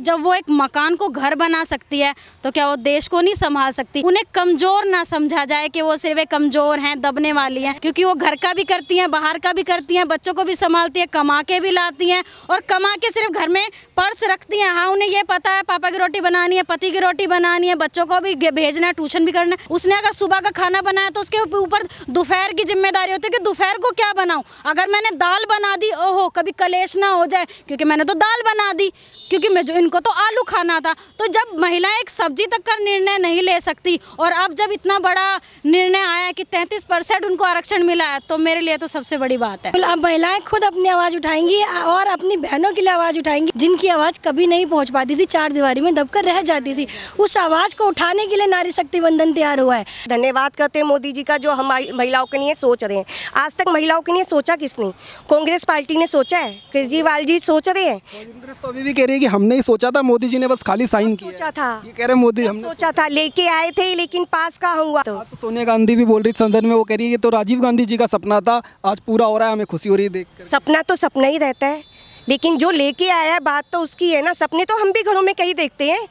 जब वो एक मकान को घर बना सकती है तो क्या वो देश को नहीं संभाल सकती? उन्हें कमज़ोर ना समझा जाए कि वो सिर्फ एक कमज़ोर हैं, दबने वाली हैं, क्योंकि वो घर का भी करती हैं, बाहर का भी करती हैं, बच्चों को भी संभालती हैं, कमा के भी लाती हैं और कमा के सिर्फ घर में पर्स रखती हैं। हाँ, उन्हें ये पता है पापा की रोटी बनानी है, पति की रोटी बनानी है, बच्चों को भी भेजना है, ट्यूशन भी करना है। उसने अगर सुबह का खाना बनाया तो उसके ऊपर दोपहर की जिम्मेदारी होती है कि दोपहर को क्या बनाऊं। अगर मैंने दाल बना दी, ओहो कभी कलेश ना हो जाए, क्योंकि मैंने तो दाल बना दी, क्योंकि मैं जो इनको तो आलू खाना था। तो जब महिलाएं एक सब्जी तक का निर्णय नहीं ले सकती और अब जब इतना बड़ा निर्णय आया कि 33% उनको आरक्षण मिला है, तो मेरे लिए तो सबसे बड़ी बात है। अब महिलाएं खुद अपनी आवाज़ उठाएंगी और अपनी बहनों के लिए आवाज़ उठाएंगी, जिनकी आवाज़ कभी नहीं पहुंच पाती थी, चार दीवारी में दबकर रह जाती थी। उस आवाज़ को उठाने के लिए नारी शक्ति वंदन तैयार हुआ है। धन्यवाद करते हैं मोदी जी का, जो हम महिलाओं के लिए सोच रहे हैं। आज तक महिलाओं के लिए सोचा किसने? कांग्रेस पार्टी ने सोचा है, केजरीवाल जी सोच रहे हैं। कांग्रेस तो अभी भी कह रही है कि हमने ही सोचा था, मोदी जी ने बस खाली साइन किया। सोचा था, ये कह रहे मोदी हमने सोचा था, लेके आए थे, लेकिन पास कहाँ हुआ। तो सोनिया गांधी भी बोल रही सदन में, वो कह रही है ये तो राजीव गांधी जी का सपना था, आज पूरा हो रहा है, हमें खुशी हो रही है देख। सपना तो सपना ही रहता है, लेकिन जो लेके आया है बात तो उसकी है ना। सपने तो हम भी घरों में कहीं देखते हैं,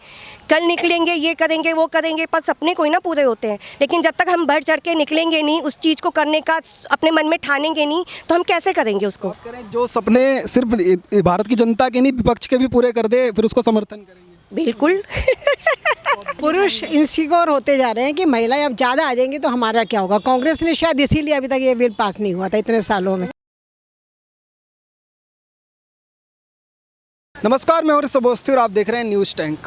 कल निकलेंगे, ये करेंगे, वो करेंगे, पर सपने कोई ना पूरे होते हैं। लेकिन जब तक हम बढ़ चढ़ के निकलेंगे नहीं, उस चीज़ को करने का अपने मन में ठानेंगे नहीं, तो हम कैसे करेंगे उसको? जो सपने सिर्फ भारत की जनता के नहीं, विपक्ष के भी पूरे कर दे, फिर उसको समर्थन करेंगे। बिल्कुल। पुरुष इनसिक्योर होते जा रहे हैं कि महिलाएं अब ज़्यादा आ जाएंगी तो हमारा क्या होगा। कांग्रेस ने शायद इसीलिए अभी तक ये बिल पास नहीं हुआ था इतने सालों में। नमस्कार, मैं हरीश सबोस्ती और आप देख रहे हैं न्यूज़ टैंक।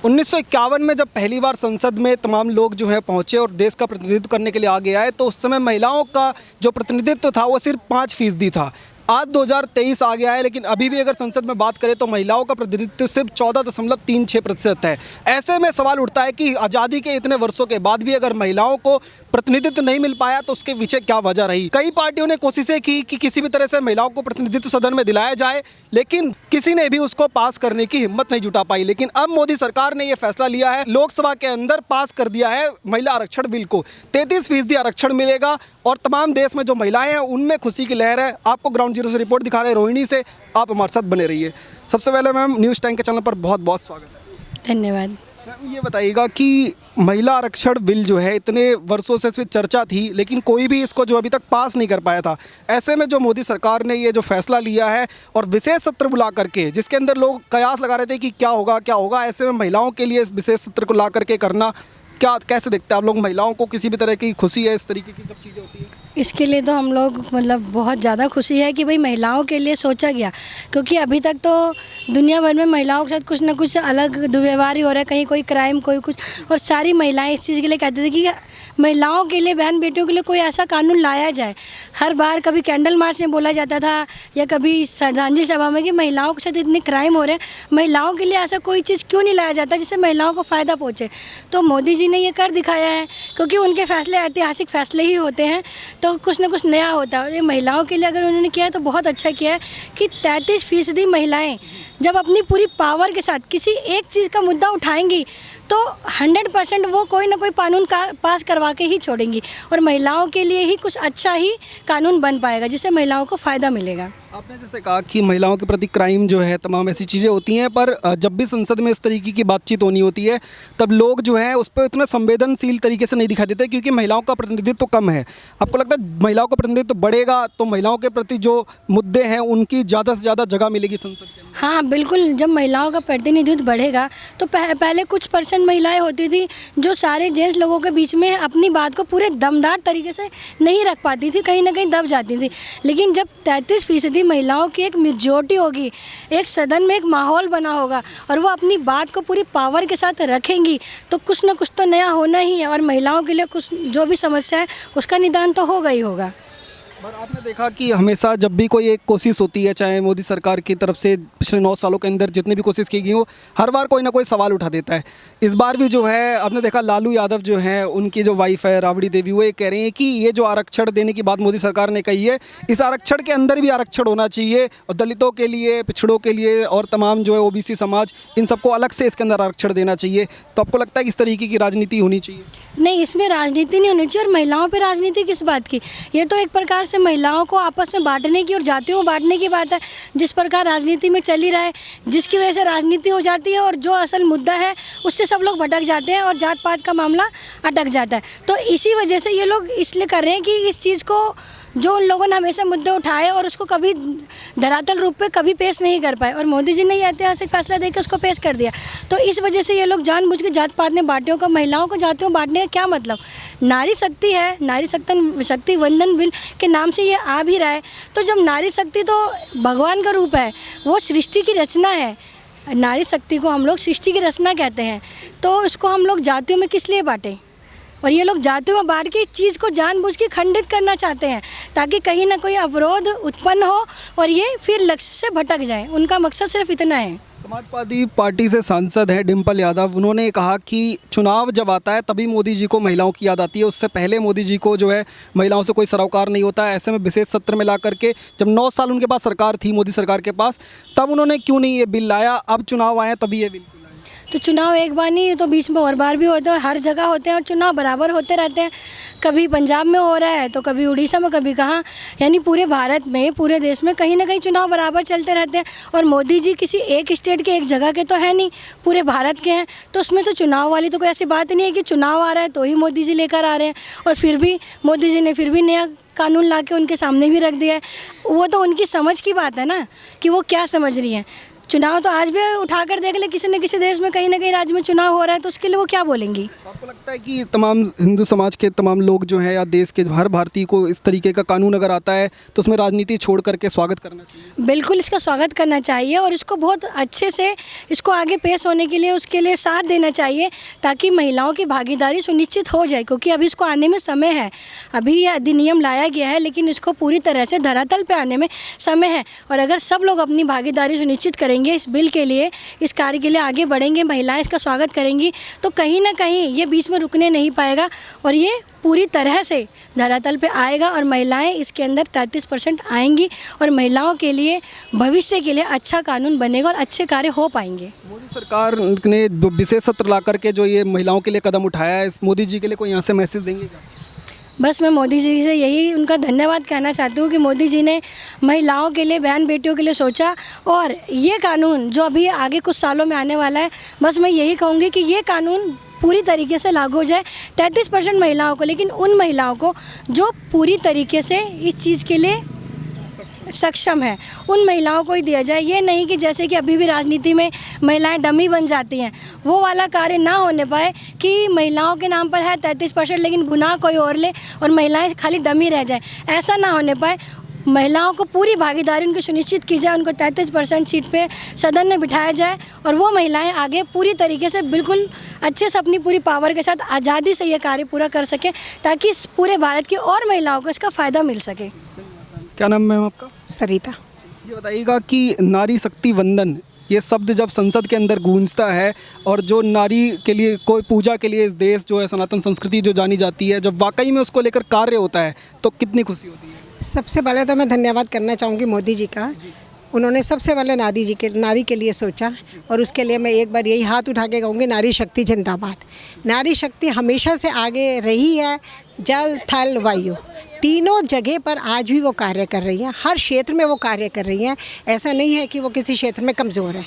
1951 में जब पहली बार संसद में तमाम लोग जो हैं पहुंचे और देश का प्रतिनिधित्व करने के लिए आगे आए, तो उस समय महिलाओं का जो प्रतिनिधित्व था वो सिर्फ 5% था। आज 2023 आ गया है, लेकिन अभी भी अगर संसद में बात करें तो महिलाओं का प्रतिनिधित्व सिर्फ 14.36% है। ऐसे में सवाल उठता है कि आज़ादी के इतने वर्षों के बाद भी अगर महिलाओं को प्रतिनिधित्व नहीं मिल पाया तो उसके पीछे क्या वजह रही। कई पार्टियों ने कोशिशें की कि किसी भी तरह से महिलाओं को प्रतिनिधित्व सदन में दिलाया जाए, लेकिन किसी ने भी उसको पास करने की हिम्मत नहीं जुटा पाई। लेकिन अब मोदी सरकार ने यह फैसला लिया है, लोकसभा के अंदर पास कर दिया है महिला आरक्षण बिल को। 33% आरक्षण मिलेगा और तमाम देश में जो महिलाएं हैं उनमें खुशी की लहर है। आपको ग्राउंड जीरो से रिपोर्ट दिखा रहे हैं रोहिणी से, आप हमारे साथ बने रहिए। सबसे पहले मैम, न्यूज़ टैंक के चैनल पर बहुत बहुत स्वागत है। धन्यवाद। मैम, ये बताइएगा कि महिला आरक्षण बिल जो है इतने वर्षों से इस पर चर्चा थी, लेकिन कोई भी इसको जो अभी तक पास नहीं कर पाया था। ऐसे में जो मोदी सरकार ने ये जो फैसला लिया है और विशेष सत्र बुला करके, जिसके अंदर लोग कयास लगा रहे थे कि क्या होगा, ऐसे में महिलाओं के लिए इस विशेष सत्र को ला करके करना, क्या कैसे देखते हैं आप लोग? महिलाओं को किसी भी तरह की खुशी है इस तरीके की जब चीज़ें होती हैं? इसके लिए तो हम लोग बहुत ज़्यादा खुशी है कि भाई महिलाओं के लिए सोचा गया, क्योंकि अभी तक तो दुनिया भर में महिलाओं के साथ कुछ ना कुछ अलग दुर्व्यवहार ही हो रहा है, कहीं कोई क्राइम, कोई कुछ। और सारी महिलाएं इस चीज़ के लिए कहती थी कि महिलाओं के लिए, बहन बेटियों के लिए कोई ऐसा कानून लाया जाए। हर बार कभी कैंडल मार्च में बोला जाता था या कभी श्रद्धांजलि सभा में कि महिलाओं के साथ इतने क्राइम हो रहे हैं, महिलाओं के लिए ऐसा कोई चीज़ क्यों नहीं लाया जाता जिससे महिलाओं को फ़ायदा पहुँचे। तो मोदी जी ने ये कर दिखाया है, क्योंकि उनके फैसले ऐतिहासिक फैसले ही होते हैं, तो कुछ ना कुछ नया होता है। ये महिलाओं के लिए अगर उन्होंने किया है तो बहुत अच्छा किया है कि 33% महिलाएं जब अपनी पूरी पावर के साथ किसी एक चीज़ का मुद्दा उठाएंगी तो 100% वो कोई ना कोई कानून पास करवा के ही छोड़ेंगी और महिलाओं के लिए ही कुछ अच्छा ही कानून बन पाएगा, जिससे महिलाओं को फ़ायदा मिलेगा। आपने जैसे कहा कि महिलाओं के प्रति क्राइम जो है, तमाम ऐसी चीज़ें होती हैं, पर जब भी संसद में इस तरीके की बातचीत होनी होती है तब लोग जो हैं उस पर इतना संवेदनशील तरीके से नहीं दिखाई देते, क्योंकि महिलाओं का प्रतिनिधित्व तो कम है। आपको लगता है महिलाओं का प्रतिनिधित्व तो बढ़ेगा तो महिलाओं के प्रति जो मुद्दे हैं उनकी ज़्यादा से ज़्यादा जगह मिलेगी संसद के अंदर? हाँ बिल्कुल, जब महिलाओं का प्रतिनिधित्व बढ़ेगा तो पहले कुछ % महिलाएं होती थी जो सारे जेंट्स लोगों के बीच में अपनी बात को पूरे दमदार तरीके से नहीं रख पाती थी, कहीं ना कहीं दब जाती थी। लेकिन जब 33% महिलाओं की एक मेजॉरिटी होगी, एक सदन में एक माहौल बना होगा और वो अपनी बात को पूरी पावर के साथ रखेंगी, तो कुछ ना कुछ तो नया होना ही है और महिलाओं के लिए कुछ जो भी समस्या है उसका निदान तो होगा ही होगा। पर आपने देखा कि हमेशा जब भी कोई एक कोशिश होती है, चाहे मोदी सरकार की तरफ से पिछले 9 सालों के अंदर जितनी भी कोशिश की गई हो, हर बार कोई ना कोई सवाल उठा देता है। इस बार भी जो है आपने देखा लालू यादव जो हैं, उनकी जो वाइफ है राबड़ी देवी, वो ये कह रही हैं कि ये जो आरक्षण देने की बात मोदी सरकार ने कही है, इस आरक्षण के अंदर भी आरक्षण होना चाहिए और दलितों के लिए, पिछड़ों के लिए और तमाम जो है OBC समाज, इन सबको अलग से इसके अंदर आरक्षण देना चाहिए। तो आपको लगता है कि इस तरीके की राजनीति होनी चाहिए? नहीं, इसमें राजनीति नहीं होनी चाहिए। और महिलाओं पर राजनीति किस बात की? ये तो एक प्रकार से से महिलाओं को आपस में बांटने की और जातियों में बांटने की बात है, जिस प्रकार राजनीति में चल ही रहा है, जिसकी वजह से राजनीति हो जाती है और जो असल मुद्दा है उससे सब लोग भटक जाते हैं और जात पात का मामला अटक जाता है। तो इसी वजह से ये लोग इसलिए कर रहे हैं कि इस चीज़ को जो उन लोगों ने हमेशा मुद्दे उठाए और उसको कभी धरातल रूप पे कभी पेश नहीं कर पाए, और मोदी जी ने ये ऐतिहासिक फैसला देकर उसको पेश कर दिया। तो इस वजह से ये लोग जानबूझ के जात पात में बांटियों को, महिलाओं को जातियों में बांटने का क्या मतलब? नारी शक्ति है, नारी शक्ति वंदन बिल के नाम से ये आ भी रहा है। तो जब नारी शक्ति तो भगवान का रूप है, वो सृष्टि की रचना है, नारी शक्ति को हम लोग सृष्टि की रचना कहते हैं। तो इसको हम लोग जातियों में किस लिए बांटें? और ये लोग जातियों में बांट के इस चीज़ को जानबूझ के खंडित करना चाहते हैं ताकि कहीं ना कोई अवरोध उत्पन्न हो और ये फिर लक्ष्य से भटक जाए। उनका मकसद सिर्फ इतना है। समाजवादी पार्टी से सांसद हैं डिम्पल यादव, उन्होंने कहा कि चुनाव जब आता है तभी मोदी जी को महिलाओं की याद आती है, उससे पहले मोदी जी को जो है महिलाओं से कोई सरोकार नहीं होता है। ऐसे में विशेष सत्र में ला करके जब 9 साल उनके पास सरकार थी, मोदी सरकार के पास, तब उन्होंने क्यों नहीं ये बिल लाया? अब चुनाव आए तभी ये बिल। तो चुनाव एक बार नहीं, तो बीच में और बार भी होते हैं, हर जगह होते हैं और चुनाव बराबर होते रहते हैं। कभी पंजाब में हो रहा है तो कभी उड़ीसा में, कभी कहाँ, यानी पूरे भारत में, पूरे देश में कहीं ना कहीं चुनाव बराबर चलते रहते हैं। और मोदी जी किसी एक स्टेट के, एक जगह के तो है नहीं, पूरे भारत के हैं। तो उसमें तो चुनाव वाली तो कोई ऐसी बात नहीं है कि चुनाव आ रहा है तो ही मोदी जी लेकर आ रहे हैं। और फिर भी मोदी जी ने फिर भी नया कानून ला के उनके सामने भी रख दिया है। वो तो उनकी समझ की बात है ना कि वो क्या समझ रही हैं। चुनाव तो आज भी उठाकर देख ले, किसी न किसी देश में कहीं ना कहीं राज्य में चुनाव हो रहा है, तो उसके लिए वो क्या बोलेंगी? आपको लगता है कि तमाम हिंदू समाज के तमाम लोग जो हैं या देश के हर भारतीय को इस तरीके का कानून अगर आता है तो उसमें राजनीति छोड़ करके स्वागत करना चाहिए? बिल्कुल इसका स्वागत करना चाहिए और इसको बहुत अच्छे से इसको आगे पेश होने के लिए उसके लिए साथ देना चाहिए ताकि महिलाओं की भागीदारी सुनिश्चित हो जाए। क्योंकि अभी इसको आने में समय है, अभी यह अधिनियम लाया गया है लेकिन इसको पूरी तरह से धरातल पे आने में समय है। और अगर सब लोग अपनी भागीदारी सुनिश्चित करेंगे इस बिल के लिए, इस कार्य के लिए आगे बढ़ेंगे, महिलाएं इसका स्वागत करेंगी, तो कहीं ना कहीं ये बीच में रुकने नहीं पाएगा और ये पूरी तरह से धरातल पे आएगा और महिलाएं इसके अंदर 33% आएंगी और महिलाओं के लिए भविष्य के लिए अच्छा कानून बनेगा और अच्छे कार्य हो पाएंगे। मोदी सरकार ने विशेष सत्र ला करके जो ये महिलाओं के लिए कदम उठाया है, इस मोदी जी के लिए कोई यहाँ से मैसेज देंगे क्या? बस मैं मोदी जी से यही उनका धन्यवाद कहना चाहती हूँ कि मोदी जी ने महिलाओं के लिए, बहन बेटियों के लिए सोचा और ये कानून जो अभी आगे कुछ सालों में आने वाला है, बस मैं यही कहूँगी कि ये कानून पूरी तरीके से लागू हो जाए 33% महिलाओं को, लेकिन उन महिलाओं को जो पूरी तरीके से इस चीज़ के लिए सक्षम है, उन महिलाओं को ही दिया जाए। ये नहीं कि जैसे कि अभी भी राजनीति में महिलाएं डमी बन जाती हैं, वो वाला कार्य ना होने पाए कि महिलाओं के नाम पर है 33% लेकिन गुनाह कोई और ले और महिलाएं खाली डमी रह जाए, ऐसा ना होने पाए। महिलाओं को पूरी भागीदारी उनकी सुनिश्चित की जाए, उनको 33% सीट पे सदन में बिठाया जाए और वो महिलाएं आगे पूरी तरीके से बिल्कुल अच्छे से अपनी पूरी पावर के साथ आज़ादी से ये कार्य पूरा कर सकें ताकि इस पूरे भारत की और महिलाओं को इसका फ़ायदा मिल सके। क्या नाम है आपका? सरिता। ये बताइएगा कि नारी शक्ति वंदन ये शब्द जब संसद के अंदर गूंजता है और जो नारी के लिए, कोई पूजा के लिए इस देश जो है सनातन संस्कृति जो जानी जाती है, जब वाकई में उसको लेकर कार्य होता है तो कितनी खुशी होती है? सबसे पहले तो मैं धन्यवाद करना चाहूँगी मोदी जी का। उन्होंने सबसे पहले नारी के लिए सोचा और उसके लिए मैं एक बार यही हाथ उठा के कहूँगी, नारी शक्ति जिंदाबाद। नारी शक्ति हमेशा से आगे रही है, जल थल वायु तीनों जगह पर आज भी वो कार्य कर रही हैं, हर क्षेत्र में वो कार्य कर रही हैं। ऐसा नहीं है कि वो किसी क्षेत्र में कमज़ोर है।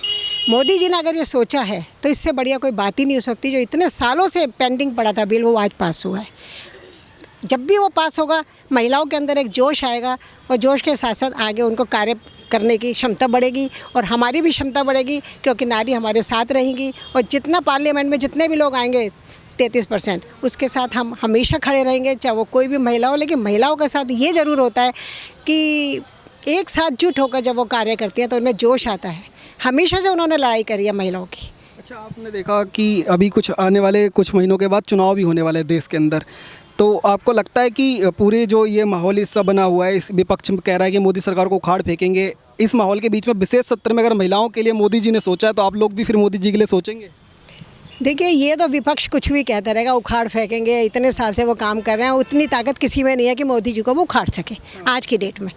मोदी जी ने अगर ये सोचा है तो इससे बढ़िया कोई बात ही नहीं हो सकती। जो इतने सालों से पेंडिंग पड़ा था बिल, वो आज पास हुआ है। जब भी वो पास होगा महिलाओं के अंदर एक जोश आएगा और जोश के साथ साथ आगे उनको कार्य करने की क्षमता बढ़ेगी और हमारी भी क्षमता बढ़ेगी क्योंकि नारी हमारे साथ रहेंगी। और जितना पार्लियामेंट में जितने भी लोग आएंगे 33%, उसके साथ हम हमेशा खड़े रहेंगे, चाहे वो कोई भी महिला हो। लेकिन महिलाओं के साथ ये ज़रूर होता है कि एक साथ जुट होकर जब वो कार्य करती हैं तो उनमें जोश आता है। हमेशा से उन्होंने लड़ाई करी है महिलाओं की। अच्छा, आपने देखा कि अभी कुछ आने वाले कुछ महीनों के बाद चुनाव भी होने वाले हैं देश के अंदर, तो आपको लगता है कि पूरे जो ये माहौल इससा बना हुआ है, इस विपक्ष में कह रहा है कि मोदी सरकार को उखाड़ फेंकेंगे, इस माहौल के बीच में विशेष सत्र में अगर महिलाओं के लिए मोदी जी ने सोचा है तो आप लोग भी फिर मोदी जी के लिए सोचेंगे? देखिए, ये तो विपक्ष कुछ भी कहता रहेगा, उखाड़ फेंकेंगे, इतने साल से वो काम कर रहे हैं, उतनी ताकत किसी में नहीं है कि मोदी जी को वो उखाड़ सके आज की डेट में।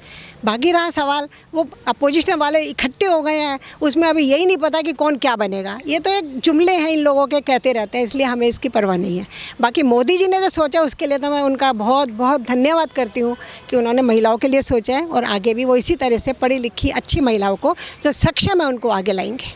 बाकी रहा सवाल, वो अपोजिशन वाले इकट्ठे हो गए हैं, उसमें अभी यही नहीं पता कि कौन क्या बनेगा। ये तो एक जुमले हैं इन लोगों के, कहते रहते हैं, इसलिए हमें इसकी परवाह नहीं है। बाकी मोदी जी ने जो सोचा उसके लिए तो मैं उनका बहुत बहुत धन्यवाद करती हूँ कि उन्होंने महिलाओं के लिए सोचा है, और आगे भी वो इसी तरह से पढ़ी लिखी अच्छी महिलाओं को जो सक्षम है उनको आगे लाएंगे।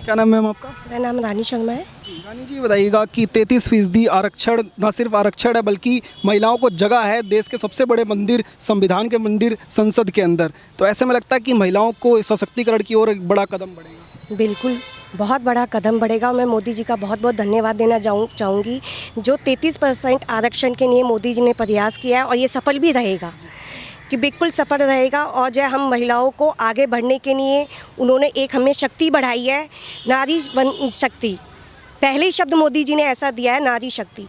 क्या नाम है मैम आपका? मेरा नाम रानी शर्मा है। रानी जी, बताइएगा कि 33% आरक्षण न सिर्फ आरक्षण है बल्कि महिलाओं को जगह है देश के सबसे बड़े मंदिर, संविधान के मंदिर, संसद के अंदर। तो ऐसे में लगता है कि महिलाओं को सशक्तिकरण की ओर एक बड़ा कदम बढ़ेगा। बिल्कुल, बहुत बड़ा कदम बढ़ेगा, और मैं मोदी जी का बहुत बहुत धन्यवाद देना चाहूँगी। जो 33% आरक्षण के लिए मोदी जी ने प्रयास किया है, और ये सफल भी रहेगा, कि बिल्कुल सफल रहेगा। और जो हम महिलाओं को आगे बढ़ने के लिए उन्होंने एक हमें शक्ति बढ़ाई है, नारी शक्ति। पहले शब्द मोदी जी ने ऐसा दिया है, नारी शक्ति,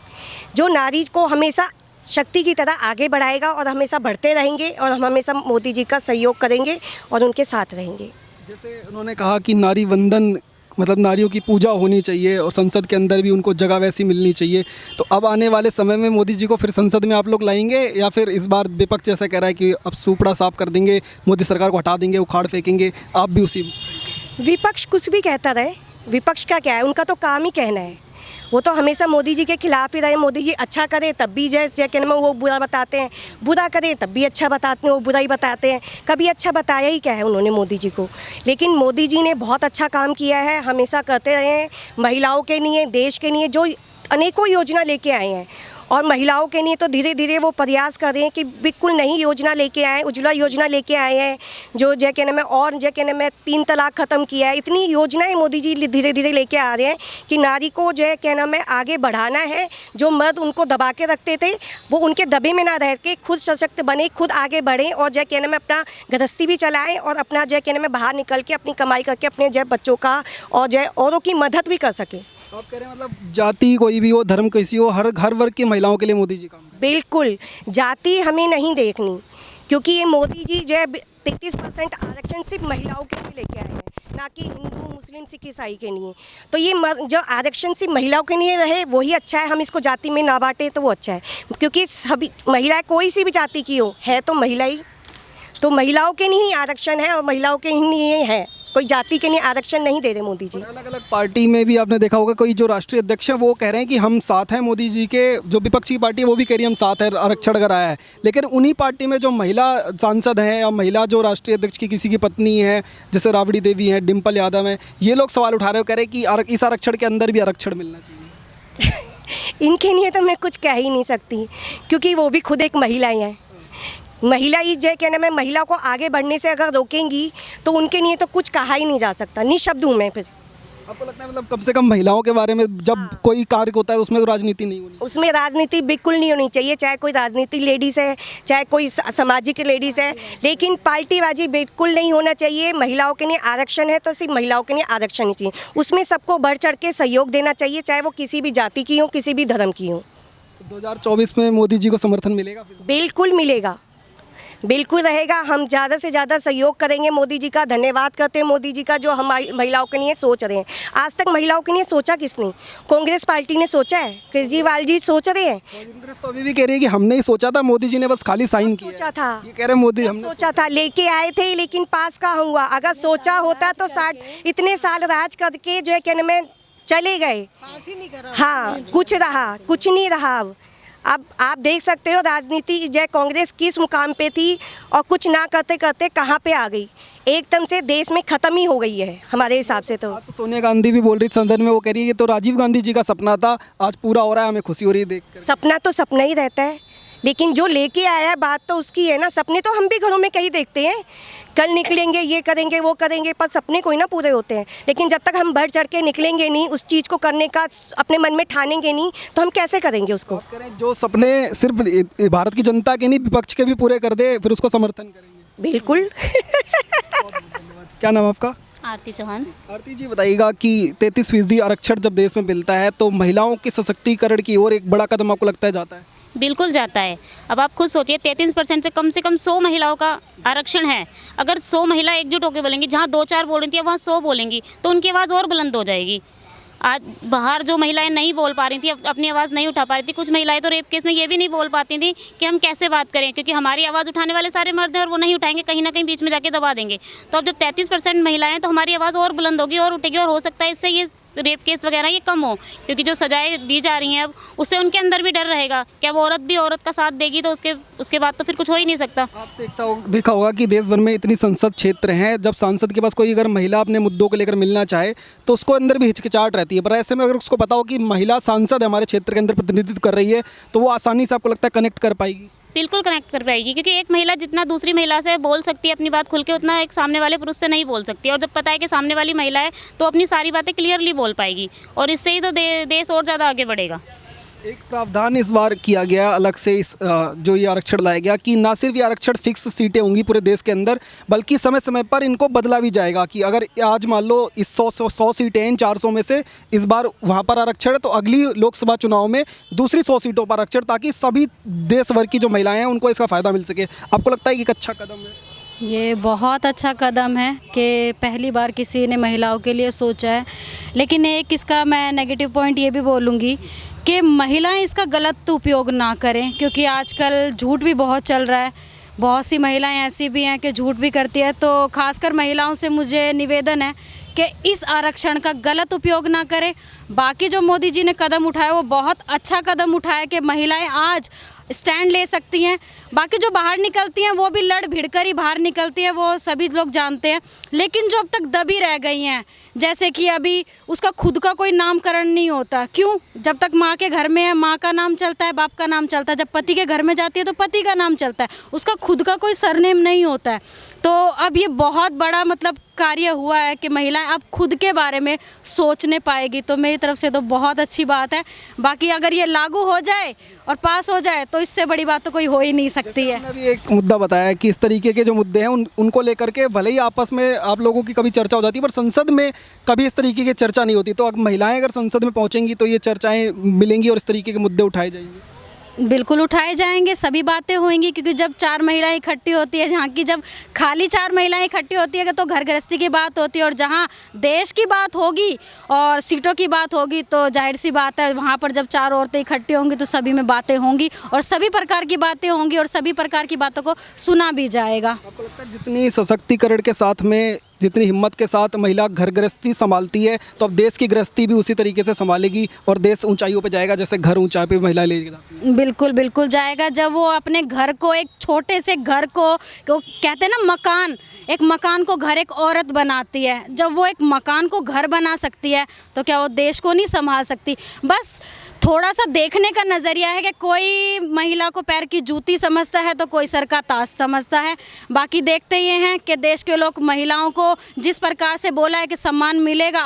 जो नारी को हमेशा शक्ति की तरह आगे बढ़ाएगा, और हमेशा बढ़ते रहेंगे, और हम हमेशा मोदी जी का सहयोग करेंगे और उनके साथ रहेंगे। जैसे उन्होंने कहा कि नारी वंदन, मतलब नारियों की पूजा होनी चाहिए, और संसद के अंदर भी उनको जगह वैसी मिलनी चाहिए। तो अब आने वाले समय में मोदी जी को फिर संसद में आप लोग लाएंगे, या फिर इस बार विपक्ष जैसा कह रहा है कि अब सूपड़ा साफ कर देंगे, मोदी सरकार को हटा देंगे, उखाड़ फेंकेंगे, आप भी उसी? विपक्ष कुछ भी कहता रहे, विपक्ष का क्या है, उनका तो काम ही कहना है। वो तो हमेशा मोदी जी के खिलाफ ही रहे। मोदी जी अच्छा करे तब भी जैसे कहने में वो बुरा बताते हैं, बुरा करे तब भी अच्छा बताते हैं, वो बुरा ही बताते हैं। कभी अच्छा बताया ही क्या है उन्होंने मोदी जी को? लेकिन मोदी जी ने बहुत अच्छा काम किया है, हमेशा करते रहे हैं महिलाओं के लिए, देश के लिए, जो अनेकों योजना लेके आए हैं। और महिलाओं के लिए तो धीरे धीरे वो प्रयास कर रहे हैं कि बिल्कुल नई योजना लेके आए, उज्ज्वला योजना लेके आए हैं, जो जय कहने में, और जय कहने में 3 तलाक ख़त्म किया है। इतनी योजनाएं मोदी जी धीरे धीरे लेके आ रहे हैं कि नारी को जो है कहना में आगे बढ़ाना है। जो मर्द उनको दबा के रखते थे, वो उनके दबे में ना रह के खुद सशक्त बने, खुद आगे बढ़ें, और जय कहने में अपना गृहस्थी भी चलाएँ, और अपना जय कहने में बाहर निकल के अपनी कमाई करके अपने जय बच्चों का और जय औरों की मदद भी कर सके। आप कह रहे हैं मतलब जाति कोई भी हो, धर्म किसी हो, हर वर्ग की महिलाओं के लिए मोदी जी काम कर रहे हैं। बिल्कुल, जाति हमें नहीं देखनी, क्योंकि ये मोदी जी जो है 33% आरक्षण सिर्फ महिलाओं के लिए लेके आए हैं, ना कि हिंदू, मुस्लिम, सिख, ईसाई के लिए। तो ये जो आरक्षण सिर्फ महिलाओं के लिए रहे वही अच्छा है। हम इसको जाति में ना बांटे तो वो अच्छा है, क्योंकि सभी महिलाएं कोई सी भी जाति की हो, है तो महिला ही। तो महिलाओं के लिए ही आरक्षण है, और महिलाओं के लिए है, कोई जाति के लिए आरक्षण नहीं दे रहे मोदी जी। अलग अलग पार्टी में भी आपने देखा होगा, कोई जो राष्ट्रीय अध्यक्ष हैं वो कह रहे हैं कि हम साथ हैं मोदी जी के, जो विपक्षी पार्टी है वो भी कह रही है हम साथ हैं, आरक्षण अगर आया है। लेकिन उन्हीं पार्टी में जो महिला सांसद हैं, या महिला जो राष्ट्रीय अध्यक्ष की किसी की पत्नी है, जैसे राबड़ी देवी हैं, डिम्पल यादव हैं, ये लोग सवाल उठा रहे हो, कह रहे हैं कि इस आरक्षण के अंदर भी आरक्षण मिलना चाहिए। इनके लिए तो मैं कुछ कह ही नहीं सकती, क्योंकि वो भी खुद एक महिला ही हैं। महिला ही जय कहने में, महिला को आगे बढ़ने से अगर रोकेंगी तो उनके लिए तो कुछ कहा ही नहीं जा सकता, निःशब्द हूँ मैं। फिर आपको लगता है मतलब कम से कम महिलाओं के बारे में जब कोई कार्य होता है उसमें तो राजनीति नहीं होनी, उसमें राजनीति बिल्कुल नहीं होनी चाहिए, चाहे कोई राजनीतिक लेडीज़ है, चाहे कोई सामाजिक लेडीज़ है, लेकिन पार्टीबाजी बिल्कुल नहीं होना चाहिए। महिलाओं के लिए आरक्षण है तो सिर्फ महिलाओं के लिए आरक्षण ही चाहिए, उसमें सबको बढ़ चढ़ के सहयोग देना चाहिए, चाहे वो किसी भी जाति की हो, किसी भी धर्म की हो। 2024 में मोदी जी को समर्थन मिलेगा? बिल्कुल मिलेगा, बिल्कुल रहेगा। हम ज़्यादा से ज़्यादा सहयोग करेंगे मोदी जी का। धन्यवाद करते हैं मोदी जी का, जो हमारी महिलाओं के लिए सोच रहे हैं। आज तक महिलाओं के लिए सोचा किसने? कांग्रेस पार्टी ने सोचा है, केजरीवाल जी सोच रहे हैं। कांग्रेस तो अभी भी कह रही है कि हमने ही सोचा था, मोदी जी ने बस खाली साइन किया। सोचा था, ये कह रहे हैं मोदी हमने सोचा था, लेके आए थे, लेकिन पास कहाँ हुआ। अगर सोचा होता तो इतने साल राज करके जो है कहने में चले गए। हाँ, कुछ रहा, कुछ नहीं रहा। अब आप देख सकते हो राजनीति जो कांग्रेस किस मुकाम पे थी, और कुछ ना करते करते कहाँ पे आ गई। एकदम से देश में ख़त्म ही हो गई है हमारे हिसाब से। तो सोनिया गांधी भी बोल रही सदन में, वो कह रही है ये तो राजीव गांधी जी का सपना था, आज पूरा हो रहा है, हमें खुशी हो रही है देख। सपना तो सपना ही रहता है, लेकिन जो लेके आया है बात तो उसकी है ना। सपने तो हम भी घरों में कहीं देखते हैं, कल निकलेंगे, ये करेंगे, वो करेंगे, पर सपने कोई ना पूरे होते हैं। लेकिन जब तक हम बढ़ चढ़ के निकलेंगे नहीं, उस चीज़ को करने का अपने मन में ठानेंगे नहीं, तो हम कैसे करेंगे उसको? जो सपने सिर्फ भारत की जनता के नहीं, विपक्ष के भी पूरे कर दे, फिर उसको समर्थन करेंगे। बिल्कुल। क्या नाम आपका? आरती चौहान। आरती जी, बताइएगा कि 33% आरक्षण जब देश में मिलता है तो महिलाओं के सशक्तिकरण की ओर एक बड़ा कदम आपको लगता है जाता है? बिल्कुल जाता है। अब आप खुद सोचिए, 33% से कम 100 महिलाओं का आरक्षण है। अगर 100 महिला एकजुट होकर बोलेंगी, जहाँ 2-4 बोल रही थी वहाँ 100 बोलेंगी, तो उनकी आवाज़ और बुलंद हो जाएगी। आज बाहर जो महिलाएं नहीं बोल पा रही थी, अपनी आवाज़ नहीं उठा पा रही थी, कुछ महिलाएं तो रेप केस में ये भी नहीं बोल पाती थी कि हम कैसे बात करें, क्योंकि हमारी आवाज़ उठाने वाले सारे मर्द हैं और वो नहीं उठाएंगे, कहीं ना कहीं बीच में जाके दबा देंगे। तो अब जब 33% महिलाएं, तो हमारी आवाज़ और बुलंद होगी और उठेगी, और हो सकता है इससे ये रेप केस वगैरह ये कम हो, क्योंकि जो सजाएं दी जा रही हैं अब उससे उनके अंदर भी डर रहेगा कि अब औरत भी औरत का साथ देगी तो उसके बाद तो फिर कुछ हो ही नहीं सकता। आप देखा होगा कि देश भर में इतनी संसद क्षेत्र हैं, जब सांसद के पास कोई अगर महिला अपने मुद्दों को लेकर मिलना चाहे तो उसको अंदर भी हिचकिचाहट रहती है, पर ऐसे में अगर उसको पता हो कि महिला सांसद हमारे क्षेत्र के अंदर प्रतिनिधित्व कर रही है तो वो आसानी से आपको लगता है कनेक्ट कर पाएगी। बिल्कुल कनेक्ट कर पाएगी, क्योंकि एक महिला जितना दूसरी महिला से बोल सकती है अपनी बात खुल के, उतना एक सामने वाले पुरुष से नहीं बोल सकती। और जब पता है कि सामने वाली महिला है तो अपनी सारी बातें क्लियरली बोल पाएगी, और इससे ही तो देश और ज़्यादा आगे बढ़ेगा। एक प्रावधान इस बार किया गया अलग से, इस जो ये आरक्षण लाया गया कि ना सिर्फ ये आरक्षण फिक्स सीटें होंगी पूरे देश के अंदर, बल्कि समय समय पर इनको बदला भी जाएगा कि अगर आज मान लो इस 100 सीटें इन 400 में से इस बार वहाँ पर आरक्षण है तो अगली लोकसभा चुनाव में दूसरी 100 सीटों पर आरक्षण, ताकि सभी देश भर की जो महिलाएं हैं उनको इसका फ़ायदा मिल सके। आपको लगता है कि एक अच्छा कदम है? ये बहुत अच्छा कदम है कि पहली बार किसी ने महिलाओं के लिए सोचा है, लेकिन एक इसका मैं नेगेटिव पॉइंट ये भी बोलूँगी कि महिलाएं इसका गलत उपयोग ना करें, क्योंकि आजकल झूठ भी बहुत चल रहा है। बहुत सी महिलाएं ऐसी भी हैं कि झूठ भी करती है। तो खासकर महिलाओं से मुझे निवेदन है कि इस आरक्षण का गलत उपयोग ना करें। बाकी जो मोदी जी ने कदम उठाया वो बहुत अच्छा कदम उठाया कि महिलाएं आज स्टैंड ले सकती हैं। बाकी जो बाहर निकलती हैं वो भी लड़ भिड़ कर ही बाहर निकलती है, वो सभी लोग जानते हैं। लेकिन जो अब तक दबी रह गई हैं, जैसे कि अभी उसका खुद का कोई नामकरण नहीं होता, क्यों? जब तक माँ के घर में है माँ का नाम चलता है, बाप का नाम चलता है। जब पति के घर में जाती है तो पति का नाम चलता है, उसका खुद का कोई सरनेम नहीं होता है। तो अब ये बहुत बड़ा मतलब कार्य हुआ है कि महिलाएं अब खुद के बारे में सोचने पाएगी, तो मेरी तरफ से तो बहुत अच्छी बात है। बाकी अगर ये लागू हो जाए और पास हो जाए तो इससे बड़ी बात तो कोई हो ही नहीं सकती है। मैंने भी एक मुद्दा बताया कि इस तरीके के जो मुद्दे हैं उनको लेकर के भले ही आपस में आप लोगों की कभी चर्चा हो जाती है, पर संसद में कभी इस तरीके की चर्चा नहीं होती। तो अब महिलाएं अगर संसद में पहुंचेंगी तो ये चर्चाएं मिलेंगी और इस तरीके के मुद्दे उठाए जाएंगे। बिल्कुल उठाए जाएंगे, सभी बातें होंगी, क्योंकि जब 4 महिलाएं इकट्ठी होती है, जहाँ की जब खाली 4 महिलाएं इकट्ठी होती है तो घर गृहस्थी की बात होती है, और जहाँ देश की बात होगी और सीटों की बात होगी तो जाहिर सी बात है वहाँ पर जब 4 औरतें इकट्ठी होंगी तो सभी में बातें होंगी और सभी प्रकार की बातें होंगी और सभी प्रकार की बातों को सुना भी जाएगा। आपको लगता है जितनी सशक्तिकरण के साथ में, जितनी हिम्मत के साथ महिला घर गृहस्थी संभालती है तो अब देश की गृहस्थी भी उसी तरीके से संभालेगी और देश ऊंचाइयों पे जाएगा जैसे घर ऊंचाई पे महिला ले जाती है? बिल्कुल बिल्कुल जाएगा। जब वो अपने घर को, एक छोटे से घर को कहते हैं ना मकान, एक मकान को घर एक औरत बनाती है, जब वो एक मकान को घर बना सकती है तो क्या वो देश को नहीं संभाल सकती? बस थोड़ा सा देखने का नज़रिया है कि कोई महिला को पैर की जूती समझता है तो कोई सर का ताज समझता है। बाकी देखते ये हैं कि देश के लोग महिलाओं को जिस प्रकार से बोला है कि सम्मान मिलेगा,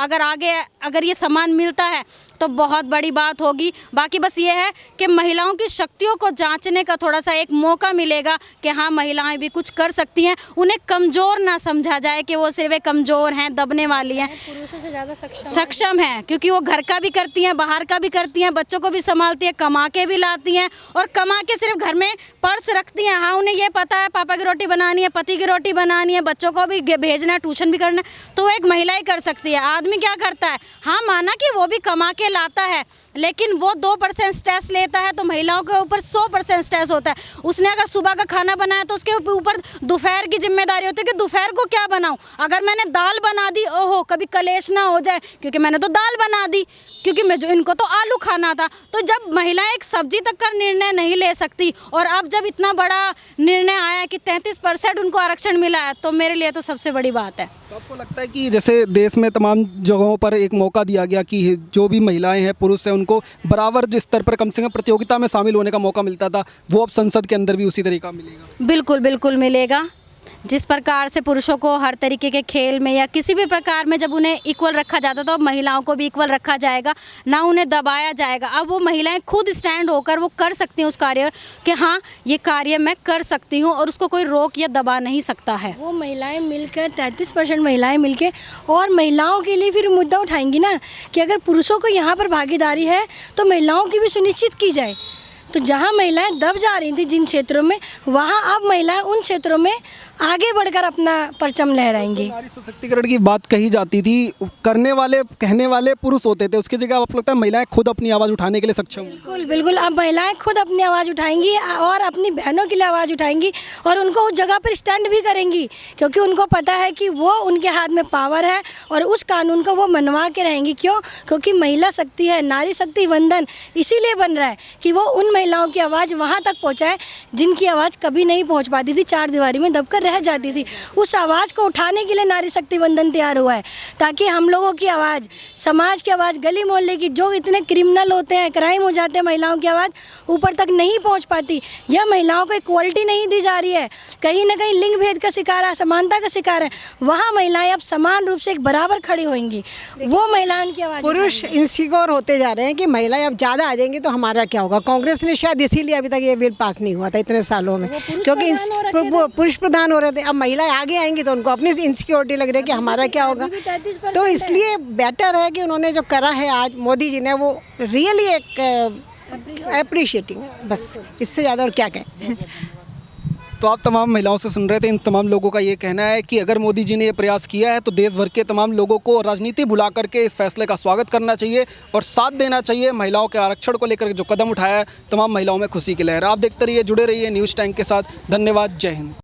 अगर ये सम्मान मिलता है तो बहुत बड़ी बात होगी। बाकी बस ये है कि महिलाओं की शक्तियों को जांचने का थोड़ा सा एक मौका मिलेगा कि हाँ महिलाएं भी कुछ कर सकती हैं। उन्हें कमज़ोर ना समझा जाए कि वो सिर्फ कमज़ोर हैं, दबने वाली हैं। पुरुषों से ज़्यादा सक्षम हैं, क्योंकि वो घर का भी करती हैं, बाहर का भी करती हैं, बच्चों को भी संभालती हैं, कमा के भी लाती हैं, और कमा के सिर्फ घर में पर्स रखती हैं। हाँ उन्हें ये पता है पापा की रोटी बनानी है, पति की रोटी बनानी है, बच्चों को भी भेजना है, ट्यूशन भी करना है, तो वो एक महिला ही कर सकती है। आदमी क्या करता है? हाँ माना कि वो भी कमा के लाता है, लेकिन वो 2% स्ट्रेस लेता है, तो महिलाओं के ऊपर 100% स्ट्रेस होता है। उसने अगर सुबह का खाना बनाया तो उसके ऊपर दोपहर की जिम्मेदारी होती है कि दोपहर को क्या बनाऊं। अगर मैंने दाल बना दी, ओहो कभी कलेश ना हो जाए क्योंकि मैंने तो दाल बना दी, क्योंकि इनको तो आलू खाना था। तो जब महिलाएं एक सब्जी तक का निर्णय नहीं ले सकती, और अब जब इतना बड़ा निर्णय आया कि 33% उनको आरक्षण मिला है, तो मेरे लिए तो सबसे बड़ी बात है। तो आपको लगता है कि जैसे देश में तमाम जगहों पर एक मौका दिया गया कि जो भी महिलाएं हैं पुरुष हैं उनको बराबर जिस स्तर पर कम से कम प्रतियोगिता में शामिल होने का मौका मिलता था, वो अब संसद के अंदर भी उसी तरीका मिलेगा? बिल्कुल बिल्कुल मिलेगा। जिस प्रकार से पुरुषों को हर तरीके के खेल में या किसी भी प्रकार में जब उन्हें इक्वल रखा जाता था, तो अब महिलाओं को भी इक्वल रखा जाएगा, ना उन्हें दबाया जाएगा। अब वो महिलाएं खुद स्टैंड होकर वो कर सकती हैं उस कार्य कि हाँ ये कार्य मैं कर सकती हूँ, और उसको कोई रोक या दबा नहीं सकता है। वो महिलाएं मिलकर 33% महिलाएं मिलकर और महिलाओं के लिए फिर मुद्दा उठाएंगी ना कि अगर पुरुषों को यहाँ पर भागीदारी है तो महिलाओं की भी सुनिश्चित की जाए। तो जहाँ महिलाएं दब जा रही थी जिन क्षेत्रों में, वहाँ अब महिलाएं उन क्षेत्रों में आगे बढ़कर अपना परचम लहराएंगी। नारी सशक्तिकरण की बात कही जाती थी, करने वाले कहने वाले पुरुष होते थे, उसकी जगह आपको लगता है महिलाएं खुद अपनी आवाज़ उठाने के लिए सक्षम हैं? बिल्कुल बिल्कुल, अब महिलाएं खुद अपनी आवाज़ उठाएंगी और अपनी बहनों के लिए आवाज़ उठाएंगी और उनको उस जगह पर स्टैंड भी करेंगी, क्योंकि उनको पता है कि वो उनके हाथ में पावर है और उस कानून को वो मनवा के रहेंगी। क्यों? क्योंकि महिला शक्ति है, नारी शक्ति वंदन इसीलिए बन रहा है कि वो उन महिलाओं की आवाज़ वहाँ तक पहुँचाए जिनकी आवाज़ कभी नहीं पहुँच पाती थी, चार दीवारी में दबकर रह जाती थी। उस आवाज़ को उठाने के लिए नारी शक्ति वंदन तैयार हुआ है, ताकि हम लोगों की आवाज़, समाज की आवाज़, गली मोहल्ले की, जो इतने क्रिमिनल होते हैं, क्राइम हो जाते हैं, महिलाओं की आवाज़ ऊपर तक नहीं पहुंच पाती। यह महिलाओं को इक्वलिटी नहीं दी जा रही है, कहीं ना कहीं लिंग भेद का शिकार है, असमानता का शिकार है। वहाँ महिलाएं अब समान रूप से एक बराबर खड़ी होंगी, वो महिलाओं की आवाज़। पुरुष इनसिक्योर होते जा रहे हैं कि महिलाएं अब ज़्यादा आ जाएंगी तो हमारा क्या होगा। कांग्रेस ने शायद इसीलिए अभी तक ये बिल पास नहीं हुआ था इतने सालों में, क्योंकि पुरुष प्रधान हो रहे थे। अब महिलाएं आगे आएंगी तो उनको अपनी इनसिक्योरिटी लग रही है कि हमारा क्या होगा। तो इसलिए बेटर है कि उन्होंने जो करा है आज मोदी जी ने, वो रियली एक अप्रिशिएटिंग, बस इससे ज़्यादा और क्या कहें। तो आप तमाम महिलाओं से सुन रहे थे, इन तमाम लोगों का ये कहना है कि अगर मोदी जी ने ये प्रयास किया है तो देश भर के तमाम लोगों को राजनीति बुला करके इस फैसले का स्वागत करना चाहिए और साथ देना चाहिए। महिलाओं के आरक्षण को लेकर जो कदम उठाया है, तमाम महिलाओं में खुशी की लहर। आप देखते रहिए, जुड़े रहिए न्यूज़ टैंक के साथ। धन्यवाद, जय हिंद।